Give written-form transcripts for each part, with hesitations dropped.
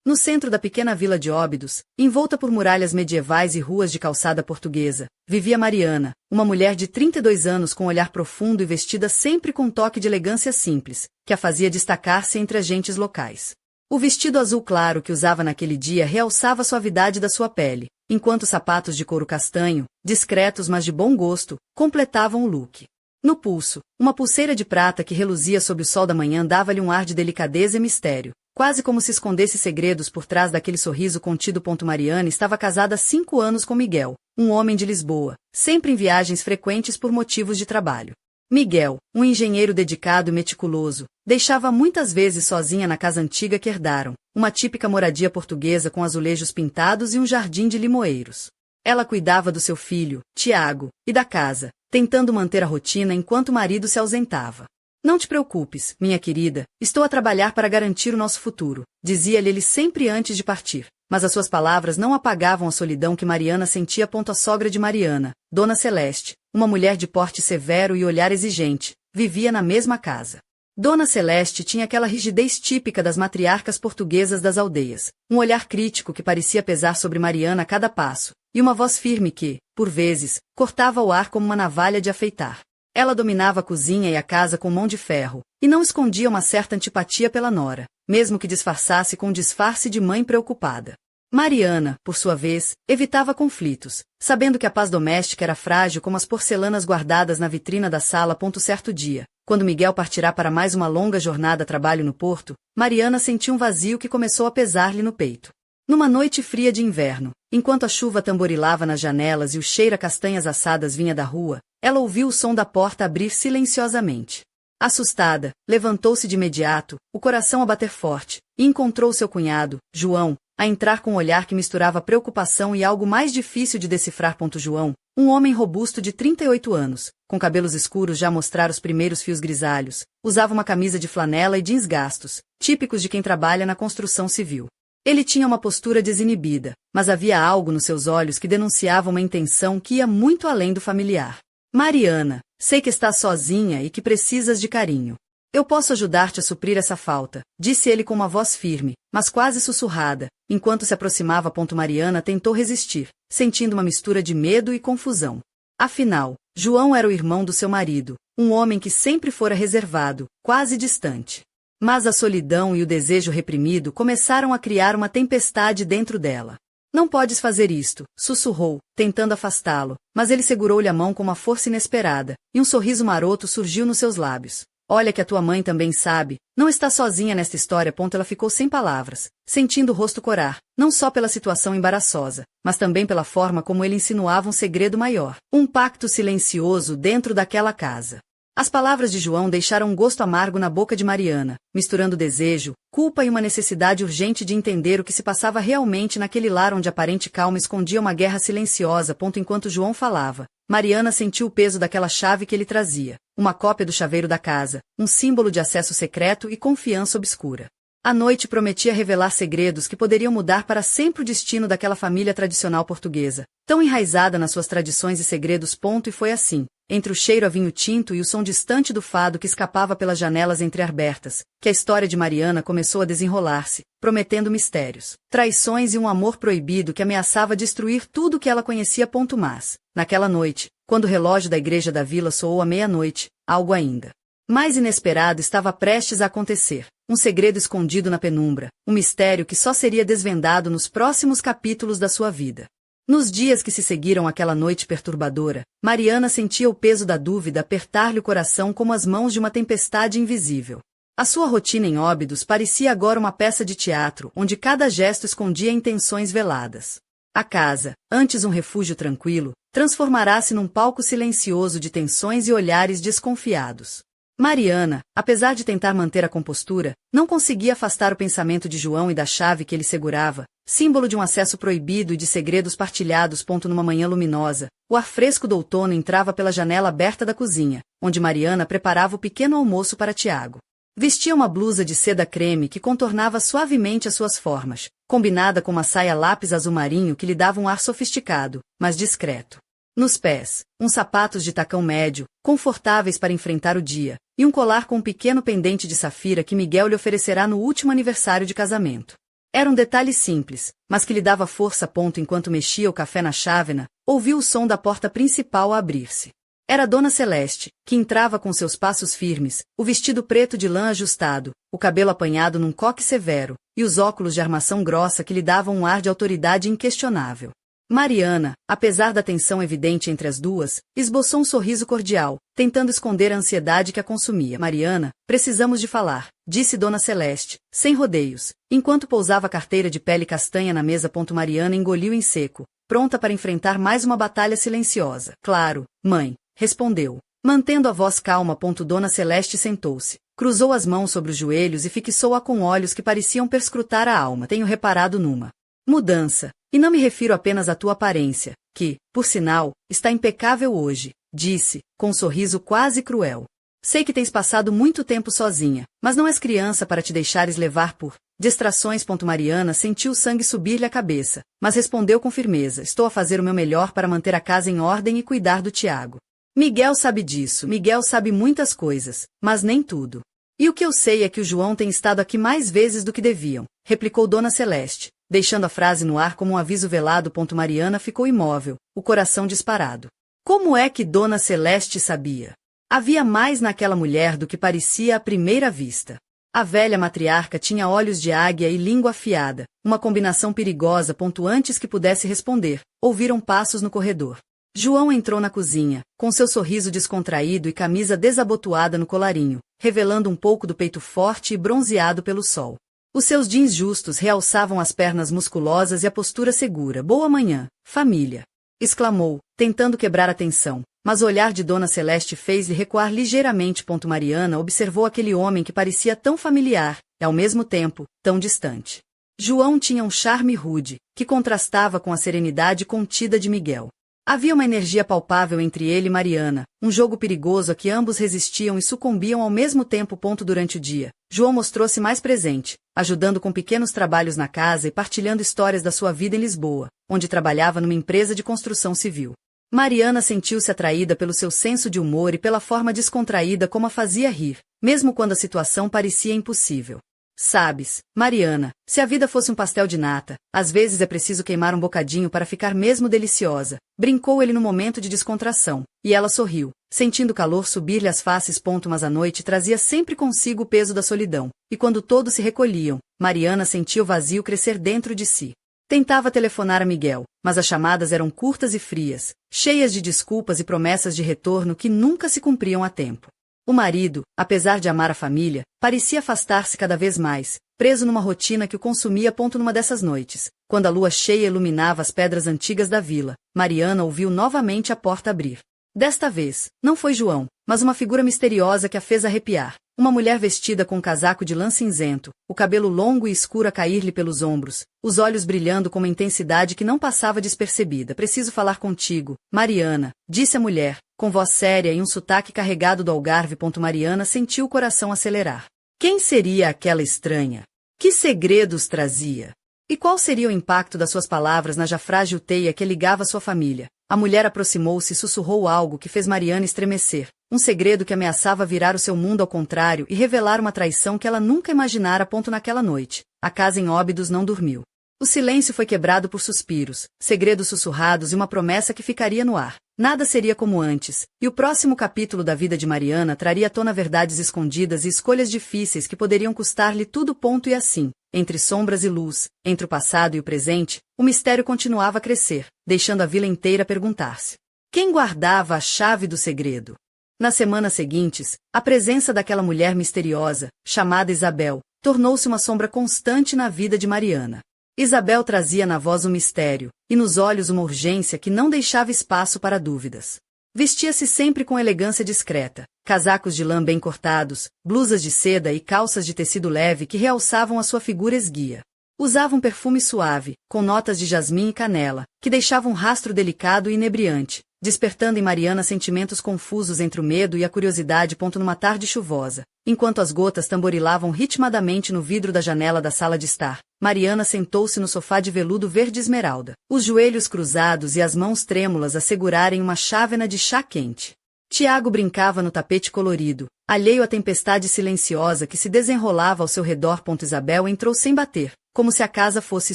No centro da pequena vila de Óbidos, envolta por muralhas medievais e ruas de calçada portuguesa, vivia Mariana, uma mulher de 32 anos com olhar profundo e vestida sempre com um toque de elegância simples, que a fazia destacar-se entre as gentes locais. O vestido azul claro que usava naquele dia realçava a suavidade da sua pele, enquanto sapatos de couro castanho, discretos mas de bom gosto, completavam o look. No pulso, uma pulseira de prata que reluzia sob o sol da manhã dava-lhe um ar de delicadeza e mistério, quase como se escondesse segredos por trás daquele sorriso contido. Mariana estava casada há 5 anos com Miguel, um homem de Lisboa, sempre em viagens frequentes por motivos de trabalho. Miguel, um engenheiro dedicado e meticuloso, deixava muitas vezes sozinha na casa antiga que herdaram, uma típica moradia portuguesa com azulejos pintados e um jardim de limoeiros. Ela cuidava do seu filho, Tiago, e da casa, tentando manter a rotina enquanto o marido se ausentava. Não te preocupes, minha querida, estou a trabalhar para garantir o nosso futuro, dizia-lhe ele sempre antes de partir, mas as suas palavras não apagavam a solidão que Mariana sentia. A sogra de Mariana, Dona Celeste, uma mulher de porte severo e olhar exigente, vivia na mesma casa. Dona Celeste tinha aquela rigidez típica das matriarcas portuguesas das aldeias, um olhar crítico que parecia pesar sobre Mariana a cada passo, e uma voz firme que, por vezes, cortava o ar como uma navalha de afeitar. Ela dominava a cozinha e a casa com mão de ferro, e não escondia uma certa antipatia pela nora, mesmo que disfarçasse com um disfarce de mãe preocupada. Mariana, por sua vez, evitava conflitos, sabendo que a paz doméstica era frágil como as porcelanas guardadas na vitrina da sala. Certo dia, quando Miguel partirá para mais uma longa jornada a trabalho no porto, Mariana sentiu um vazio que começou a pesar-lhe no peito. Numa noite fria de inverno, enquanto a chuva tamborilava nas janelas e o cheiro a castanhas assadas vinha da rua, ela ouviu o som da porta abrir silenciosamente. Assustada, levantou-se de imediato, o coração a bater forte, e encontrou seu cunhado, João, a entrar com um olhar que misturava preocupação e algo mais difícil de decifrar. João, um homem robusto de 38 anos, com cabelos escuros já a mostrar os primeiros fios grisalhos, usava uma camisa de flanela e jeans gastos, típicos de quem trabalha na construção civil. Ele tinha uma postura desinibida, mas havia algo nos seus olhos que denunciava uma intenção que ia muito além do familiar. Mariana, sei que estás sozinha e que precisas de carinho. Eu posso ajudar-te a suprir essa falta, disse ele com uma voz firme, mas quase sussurrada, enquanto se aproximava. Mariana tentou resistir, sentindo uma mistura de medo e confusão. Afinal, João era o irmão do seu marido, um homem que sempre fora reservado, quase distante. Mas a solidão e o desejo reprimido começaram a criar uma tempestade dentro dela. Não podes fazer isto, sussurrou, tentando afastá-lo, mas ele segurou-lhe a mão com uma força inesperada, e um sorriso maroto surgiu nos seus lábios. Olha que a tua mãe também sabe, não está sozinha nesta história. Ela ficou sem palavras, sentindo o rosto corar, não só pela situação embaraçosa, mas também pela forma como ele insinuava um segredo maior, um pacto silencioso dentro daquela casa. As palavras de João deixaram um gosto amargo na boca de Mariana, misturando desejo, culpa e uma necessidade urgente de entender o que se passava realmente naquele lar onde aparente calma escondia uma guerra silenciosa. Enquanto João falava, Mariana sentiu o peso daquela chave que ele trazia, uma cópia do chaveiro da casa, um símbolo de acesso secreto e confiança obscura. A noite prometia revelar segredos que poderiam mudar para sempre o destino daquela família tradicional portuguesa, tão enraizada nas suas tradições e segredos. E foi assim, entre o cheiro a vinho tinto e o som distante do fado que escapava pelas janelas entreabertas, que a história de Mariana começou a desenrolar-se, prometendo mistérios, traições e um amor proibido que ameaçava destruir tudo o que ela conhecia. Mas, naquela noite, quando o relógio da igreja da vila soou à meia-noite, algo ainda mais inesperado estava prestes a acontecer, um segredo escondido na penumbra, um mistério que só seria desvendado nos próximos capítulos da sua vida. Nos dias que se seguiram àquela noite perturbadora, Mariana sentia o peso da dúvida apertar-lhe o coração como as mãos de uma tempestade invisível. A sua rotina em Óbidos parecia agora uma peça de teatro, onde cada gesto escondia intenções veladas. A casa, antes um refúgio tranquilo, transformará-se num palco silencioso de tensões e olhares desconfiados. Mariana, apesar de tentar manter a compostura, não conseguia afastar o pensamento de João e da chave que ele segurava, símbolo de um acesso proibido e de segredos partilhados. Numa manhã luminosa, o ar fresco do outono entrava pela janela aberta da cozinha, onde Mariana preparava o pequeno almoço para Tiago. Vestia uma blusa de seda creme que contornava suavemente as suas formas, combinada com uma saia lápis azul marinho que lhe dava um ar sofisticado, mas discreto. Nos pés, uns sapatos de tacão médio, confortáveis para enfrentar o dia, e um colar com um pequeno pendente de safira que Miguel lhe oferecerá no último aniversário de casamento. Era um detalhe simples, mas que lhe dava força. Enquanto mexia o café na chávena, ouviu o som da porta principal a abrir-se. Era Dona Celeste, que entrava com seus passos firmes, o vestido preto de lã ajustado, o cabelo apanhado num coque severo, e os óculos de armação grossa que lhe davam um ar de autoridade inquestionável. Mariana, apesar da tensão evidente entre as duas, esboçou um sorriso cordial, tentando esconder a ansiedade que a consumia. Mariana, precisamos de falar, disse Dona Celeste, sem rodeios, enquanto pousava a carteira de pele castanha na mesa. Mariana engoliu em seco, pronta para enfrentar mais uma batalha silenciosa. Claro, mãe, respondeu, mantendo a voz calma. Dona Celeste sentou-se, cruzou as mãos sobre os joelhos e fixou-a com olhos que pareciam perscrutar a alma. Tenho reparado numa mudança, e não me refiro apenas à tua aparência, que, por sinal, está impecável hoje, disse, com um sorriso quase cruel. Sei que tens passado muito tempo sozinha, mas não és criança para te deixares levar por distrações. Mariana sentiu o sangue subir-lhe à cabeça, mas respondeu com firmeza: estou a fazer o meu melhor para manter a casa em ordem e cuidar do Tiago. Miguel sabe disso. Miguel sabe muitas coisas, mas nem tudo. E o que eu sei é que o João tem estado aqui mais vezes do que deviam, replicou Dona Celeste, deixando a frase no ar como um aviso velado. Mariana ficou imóvel, o coração disparado. Como é que Dona Celeste sabia? Havia mais naquela mulher do que parecia à primeira vista. A velha matriarca tinha olhos de águia e língua afiada, uma combinação perigosa. Antes que pudesse responder, ouviram passos no corredor. João entrou na cozinha, com seu sorriso descontraído e camisa desabotoada no colarinho, revelando um pouco do peito forte e bronzeado pelo sol. Os seus jeans justos realçavam as pernas musculosas e a postura segura. Boa manhã, família! Exclamou, tentando quebrar a tensão, mas o olhar de Dona Celeste fez-lhe recuar ligeiramente. Mariana observou aquele homem que parecia tão familiar, e ao mesmo tempo, tão distante. João tinha um charme rude, que contrastava com a serenidade contida de Miguel. Havia uma energia palpável entre ele e Mariana, um jogo perigoso a que ambos resistiam e sucumbiam ao mesmo tempo. Durante o dia, João mostrou-se mais presente, ajudando com pequenos trabalhos na casa e partilhando histórias da sua vida em Lisboa, onde trabalhava numa empresa de construção civil. Mariana sentiu-se atraída pelo seu senso de humor e pela forma descontraída como a fazia rir, mesmo quando a situação parecia impossível. Sabes, Mariana, se a vida fosse um pastel de nata, às vezes é preciso queimar um bocadinho para ficar mesmo deliciosa, brincou ele no momento de descontração, e ela sorriu, sentindo o calor subir-lhe às faces. Mas a noite trazia sempre consigo o peso da solidão, e quando todos se recolhiam, Mariana sentia o vazio crescer dentro de si. Tentava telefonar a Miguel, mas as chamadas eram curtas e frias, cheias de desculpas e promessas de retorno que nunca se cumpriam a tempo. O marido, apesar de amar a família, parecia afastar-se cada vez mais, preso numa rotina que o consumia. Numa dessas noites, quando a lua cheia iluminava as pedras antigas da vila, Mariana ouviu novamente a porta abrir. Desta vez, não foi João, mas uma figura misteriosa que a fez arrepiar. Uma mulher vestida com um casaco de lã cinzento, o cabelo longo e escuro a cair-lhe pelos ombros, os olhos brilhando com uma intensidade que não passava despercebida. Preciso falar contigo, Mariana, disse a mulher, com voz séria e um sotaque carregado do Algarve. Mariana sentiu o coração acelerar. Quem seria aquela estranha? Que segredos trazia? E qual seria o impacto das suas palavras na já frágil teia que ligava sua família? A mulher aproximou-se e sussurrou algo que fez Mariana estremecer. Um segredo que ameaçava virar o seu mundo ao contrário e revelar uma traição que ela nunca imaginara. Naquela noite, a casa em Óbidos não dormiu. O silêncio foi quebrado por suspiros, segredos sussurrados e uma promessa que ficaria no ar. Nada seria como antes, e o próximo capítulo da vida de Mariana traria à tona verdades escondidas e escolhas difíceis que poderiam custar-lhe tudo. E assim, entre sombras e luz, entre o passado e o presente, o mistério continuava a crescer, deixando a vila inteira perguntar-se: quem guardava a chave do segredo? Nas semanas seguintes, a presença daquela mulher misteriosa, chamada Isabel, tornou-se uma sombra constante na vida de Mariana. Isabel trazia na voz um mistério, e nos olhos uma urgência que não deixava espaço para dúvidas. Vestia-se sempre com elegância discreta, casacos de lã bem cortados, blusas de seda e calças de tecido leve que realçavam a sua figura esguia. Usava um perfume suave, com notas de jasmim e canela, que deixava um rastro delicado e inebriante, despertando em Mariana sentimentos confusos entre o medo e a curiosidade. Numa tarde chuvosa, enquanto as gotas tamborilavam ritmadamente no vidro da janela da sala de estar, Mariana sentou-se no sofá de veludo verde esmeralda, os joelhos cruzados e as mãos trêmulas a segurarem uma chávena de chá quente. Tiago brincava no tapete colorido, alheio à tempestade silenciosa que se desenrolava ao seu redor. Isabel entrou sem bater, como se a casa fosse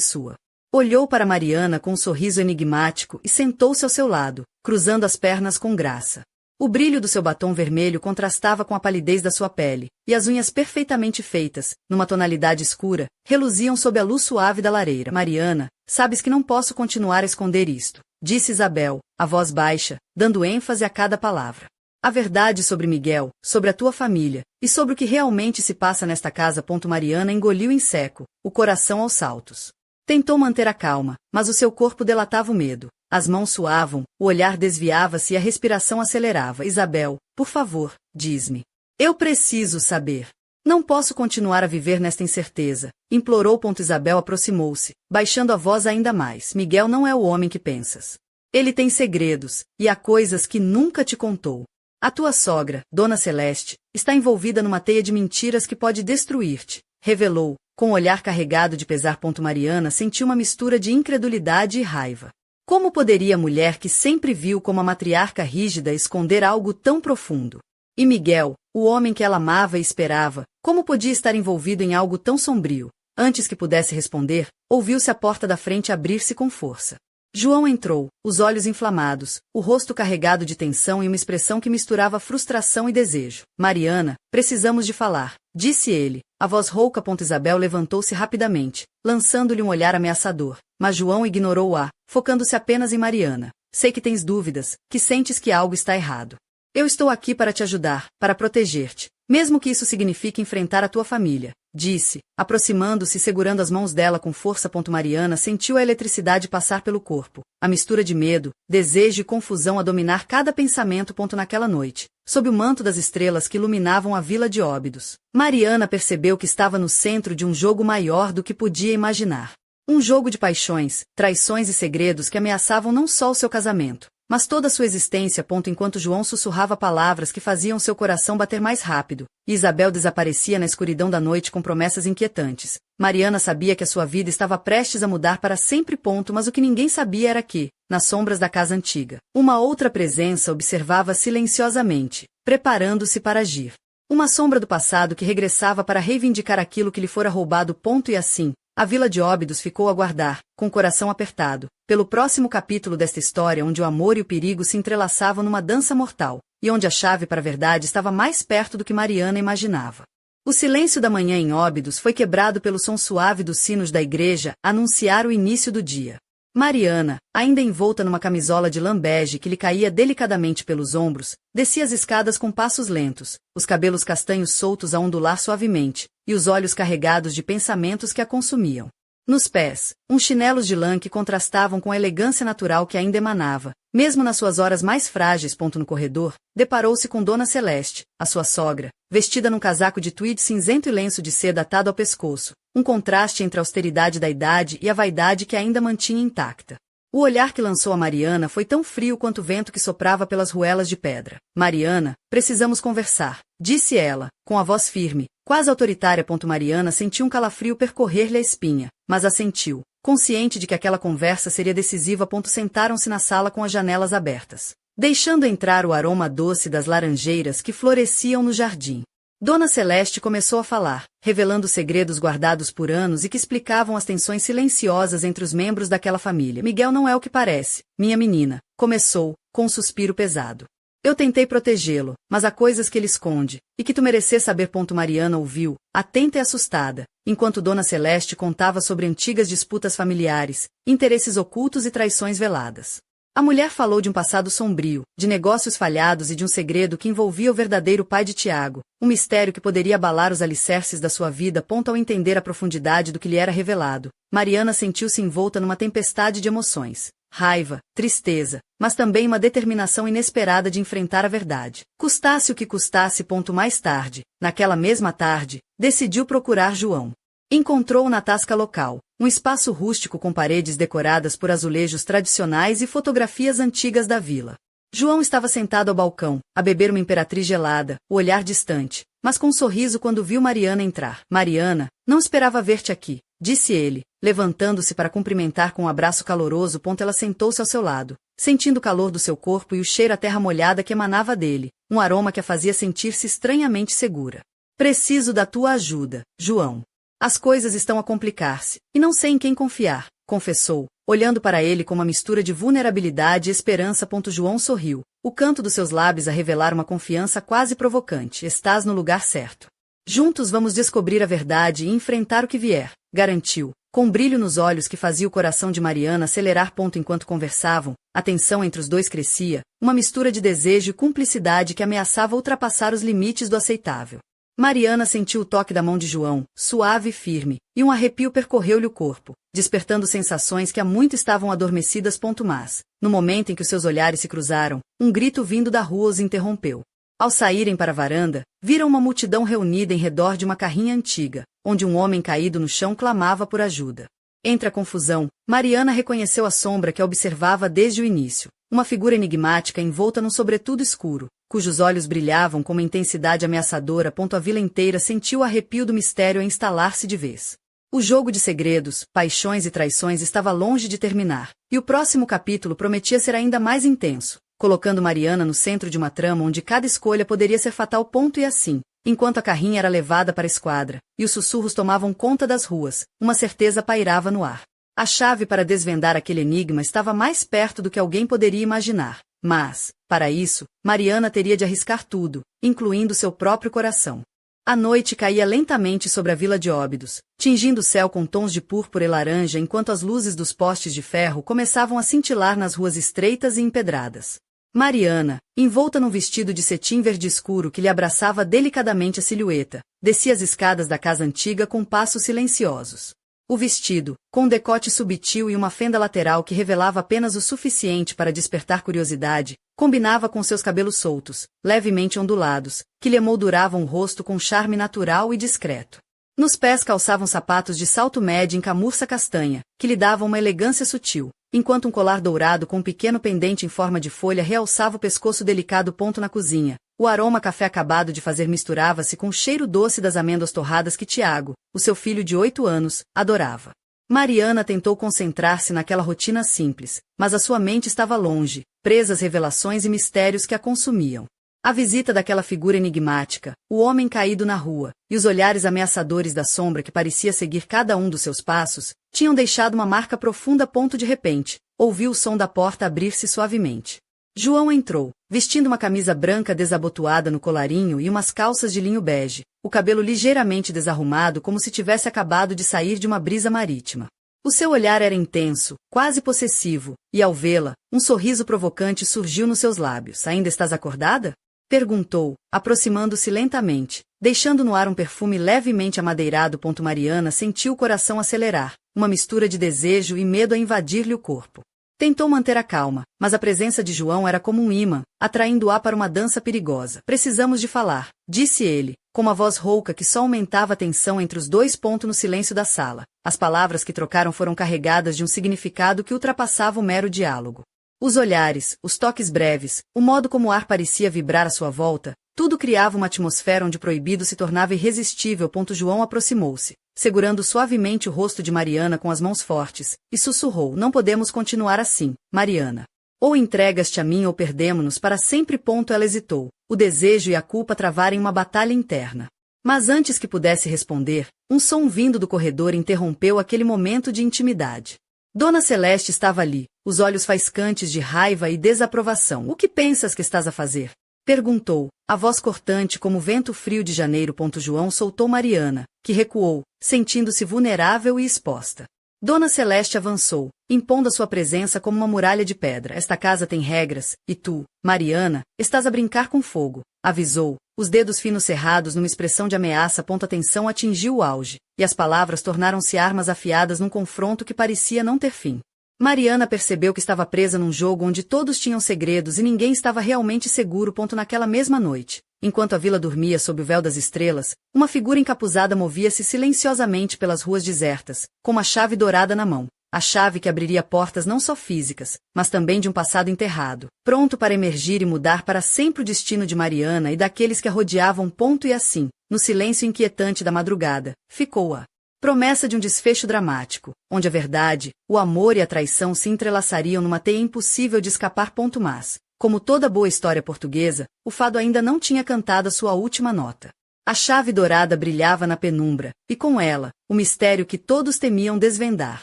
sua. Olhou para Mariana com um sorriso enigmático e sentou-se ao seu lado, cruzando as pernas com graça. O brilho do seu batom vermelho contrastava com a palidez da sua pele, e as unhas perfeitamente feitas, numa tonalidade escura, reluziam sob a luz suave da lareira. Mariana, sabes que não posso continuar a esconder isto, disse Isabel, a voz baixa, dando ênfase a cada palavra. A verdade sobre Miguel, sobre a tua família, e sobre o que realmente se passa nesta casa. Mariana engoliu em seco, o coração aos saltos. Tentou manter a calma, mas o seu corpo delatava o medo. As mãos suavam, o olhar desviava-se e a respiração acelerava. Isabel, por favor, diz-me. Eu preciso saber. Não posso continuar a viver nesta incerteza, implorou. Isabel aproximou-se, baixando a voz ainda mais. Miguel não é o homem que pensas. Ele tem segredos, e há coisas que nunca te contou. A tua sogra, Dona Celeste, está envolvida numa teia de mentiras que pode destruir-te, revelou, com o olhar carregado de pesar. Mariana sentiu uma mistura de incredulidade e raiva. Como poderia a mulher que sempre viu como a matriarca rígida esconder algo tão profundo? E Miguel, o homem que ela amava e esperava, como podia estar envolvido em algo tão sombrio? Antes que pudesse responder, ouviu-se a porta da frente abrir-se com força. João entrou, os olhos inflamados, o rosto carregado de tensão e uma expressão que misturava frustração e desejo. Mariana, precisamos de falar, disse ele, a voz rouca. Isabel levantou-se rapidamente, lançando-lhe um olhar ameaçador, mas João ignorou-a, focando-se apenas em Mariana. Sei que tens dúvidas, que sentes que algo está errado. Eu estou aqui para te ajudar, para proteger-te, mesmo que isso signifique enfrentar a tua família, disse, aproximando-se e segurando as mãos dela com força. Mariana sentiu a eletricidade passar pelo corpo, a mistura de medo, desejo e confusão a dominar cada pensamento. Naquela noite, sob o manto das estrelas que iluminavam a vila de Óbidos, Mariana percebeu que estava no centro de um jogo maior do que podia imaginar. Um jogo de paixões, traições e segredos que ameaçavam não só o seu casamento, mas toda a sua existência. Enquanto João sussurrava palavras que faziam seu coração bater mais rápido, e Isabel desaparecia na escuridão da noite com promessas inquietantes, Mariana sabia que a sua vida estava prestes a mudar para sempre. Mas o que ninguém sabia era que, nas sombras da casa antiga, uma outra presença observava silenciosamente, preparando-se para agir. Uma sombra do passado que regressava para reivindicar aquilo que lhe fora roubado. E assim, a vila de Óbidos ficou a aguardar, com o coração apertado, pelo próximo capítulo desta história onde o amor e o perigo se entrelaçavam numa dança mortal, e onde a chave para a verdade estava mais perto do que Mariana imaginava. O silêncio da manhã em Óbidos foi quebrado pelo som suave dos sinos da igreja a anunciar o início do dia. Mariana, ainda envolta numa camisola de lã bege que lhe caía delicadamente pelos ombros, descia as escadas com passos lentos, os cabelos castanhos soltos a ondular suavemente, e os olhos carregados de pensamentos que a consumiam. Nos pés, uns chinelos de lã que contrastavam com a elegância natural que ainda emanava, mesmo nas suas horas mais frágeis. No corredor, deparou-se com Dona Celeste, a sua sogra, vestida num casaco de tweed cinzento e lenço de seda atado ao pescoço, um contraste entre a austeridade da idade e a vaidade que ainda mantinha intacta. O olhar que lançou a Mariana foi tão frio quanto o vento que soprava pelas ruelas de pedra. Mariana, precisamos conversar, disse ela, com a voz firme, quase autoritária. Mariana sentiu um calafrio percorrer-lhe a espinha, mas assentiu, consciente de que aquela conversa seria decisiva. Sentaram-se na sala com as janelas abertas, deixando entrar o aroma doce das laranjeiras que floresciam no jardim. Dona Celeste começou a falar, revelando segredos guardados por anos e que explicavam as tensões silenciosas entre os membros daquela família. Miguel não é o que parece, minha menina, começou, com um suspiro pesado. Eu tentei protegê-lo, mas há coisas que ele esconde, e que tu mereces saber. Mariana ouviu, atenta e assustada, enquanto Dona Celeste contava sobre antigas disputas familiares, interesses ocultos e traições veladas. A mulher falou de um passado sombrio, de negócios falhados e de um segredo que envolvia o verdadeiro pai de Tiago, um mistério que poderia abalar os alicerces da sua vida. Ao entender a profundidade do que lhe era revelado, Mariana sentiu-se envolta numa tempestade de emoções, raiva, tristeza, mas também uma determinação inesperada de enfrentar a verdade. Custasse o que custasse. Mais tarde, naquela mesma tarde, decidiu procurar João. Encontrou-o na tasca local, um espaço rústico com paredes decoradas por azulejos tradicionais e fotografias antigas da vila. João estava sentado ao balcão, a beber uma imperatriz gelada, o olhar distante, mas com um sorriso quando viu Mariana entrar. Mariana, não esperava ver-te aqui, disse ele, levantando-se para cumprimentar com um abraço caloroso. Ela sentou-se ao seu lado, sentindo o calor do seu corpo e o cheiro à terra molhada que emanava dele, um aroma que a fazia sentir-se estranhamente segura. Preciso da tua ajuda, João. As coisas estão a complicar-se, e não sei em quem confiar, confessou, olhando para ele com uma mistura de vulnerabilidade e esperança. João sorriu, o canto dos seus lábios a revelar uma confiança quase provocante. Estás no lugar certo. Juntos vamos descobrir a verdade e enfrentar o que vier, garantiu, com um brilho nos olhos que fazia o coração de Mariana acelerar. Enquanto conversavam, a tensão entre os dois crescia, uma mistura de desejo e cumplicidade que ameaçava ultrapassar os limites do aceitável. Mariana sentiu o toque da mão de João, suave e firme, e um arrepio percorreu-lhe o corpo, despertando sensações que há muito estavam adormecidas. Mas, no momento em que os seus olhares se cruzaram, um grito vindo da rua os interrompeu. Ao saírem para a varanda, viram uma multidão reunida em redor de uma carrinha antiga, onde um homem caído no chão clamava por ajuda. Entre a confusão, Mariana reconheceu a sombra que a observava desde o início, uma figura enigmática envolta num sobretudo escuro, cujos olhos brilhavam com uma intensidade ameaçadora. A vila inteira sentiu o arrepio do mistério a instalar-se de vez. O jogo de segredos, paixões e traições estava longe de terminar, e o próximo capítulo prometia ser ainda mais intenso, colocando Mariana no centro de uma trama onde cada escolha poderia ser fatal. E assim, enquanto a carrinha era levada para a esquadra, e os sussurros tomavam conta das ruas, uma certeza pairava no ar. A chave para desvendar aquele enigma estava mais perto do que alguém poderia imaginar, mas, para isso, Mariana teria de arriscar tudo, incluindo seu próprio coração. A noite caía lentamente sobre a vila de Óbidos, tingindo o céu com tons de púrpura e laranja enquanto as luzes dos postes de ferro começavam a cintilar nas ruas estreitas e empedradas. Mariana, envolta num vestido de cetim verde escuro que lhe abraçava delicadamente a silhueta, descia as escadas da casa antiga com passos silenciosos. O vestido, com um decote subtil e uma fenda lateral que revelava apenas o suficiente para despertar curiosidade, combinava com seus cabelos soltos, levemente ondulados, que lhe emolduravam o rosto com charme natural e discreto. Nos pés calçavam sapatos de salto médio em camurça castanha, que lhe davam uma elegância sutil, enquanto um colar dourado com um pequeno pendente em forma de folha realçava o pescoço delicado. Na cozinha, o aroma café acabado de fazer misturava-se com o cheiro doce das amêndoas torradas que Tiago, o seu filho de 8 anos, adorava. Mariana tentou concentrar-se naquela rotina simples, mas a sua mente estava longe, presa às revelações e mistérios que a consumiam. A visita daquela figura enigmática, o homem caído na rua, e os olhares ameaçadores da sombra que parecia seguir cada um dos seus passos, tinham deixado uma marca profunda. De repente, ouviu o som da porta abrir-se suavemente. João entrou, vestindo uma camisa branca desabotoada no colarinho e umas calças de linho bege, o cabelo ligeiramente desarrumado como se tivesse acabado de sair de uma brisa marítima. O seu olhar era intenso, quase possessivo, e ao vê-la, um sorriso provocante surgiu nos seus lábios. Ainda estás acordada? Perguntou, aproximando-se lentamente, deixando no ar um perfume levemente amadeirado. Mariana sentiu o coração acelerar, uma mistura de desejo e medo a invadir-lhe o corpo. Tentou manter a calma, mas a presença de João era como um imã, atraindo-a para uma dança perigosa. Precisamos de falar, disse ele, com uma voz rouca que só aumentava a tensão entre os dois. No silêncio da sala, as palavras que trocaram foram carregadas de um significado que ultrapassava o mero diálogo. Os olhares, os toques breves, o modo como o ar parecia vibrar à sua volta, tudo criava uma atmosfera onde o proibido se tornava irresistível. João aproximou-se, segurando suavemente o rosto de Mariana com as mãos fortes, e sussurrou: não podemos continuar assim, Mariana. Ou entregas-te a mim ou perdemo-nos para sempre. Ela hesitou, o desejo e a culpa travarem uma batalha interna. Mas antes que pudesse responder, um som vindo do corredor interrompeu aquele momento de intimidade. Dona Celeste estava ali, os olhos faiscantes de raiva e desaprovação. O que pensas que estás a fazer? Perguntou, a voz cortante como o vento frio de janeiro. João soltou Mariana, que recuou, sentindo-se vulnerável e exposta. Dona Celeste avançou, impondo a sua presença como uma muralha de pedra. Esta casa tem regras, e tu, Mariana, estás a brincar com fogo, avisou, os dedos finos cerrados numa expressão de ameaça. A tensão atingiu o auge, e as palavras tornaram-se armas afiadas num confronto que parecia não ter fim. Mariana percebeu que estava presa num jogo onde todos tinham segredos e ninguém estava realmente seguro. Naquela mesma noite, enquanto a vila dormia sob o véu das estrelas, uma figura encapuzada movia-se silenciosamente pelas ruas desertas, com uma chave dourada na mão. A chave que abriria portas não só físicas, mas também de um passado enterrado, pronto para emergir e mudar para sempre o destino de Mariana e daqueles que a rodeavam. E assim, no silêncio inquietante da madrugada, ficou a promessa de um desfecho dramático, onde a verdade, o amor e a traição se entrelaçariam numa teia impossível de escapar. Mas, como toda boa história portuguesa, o fado ainda não tinha cantado a sua última nota. A chave dourada brilhava na penumbra, e com ela, o mistério que todos temiam desvendar.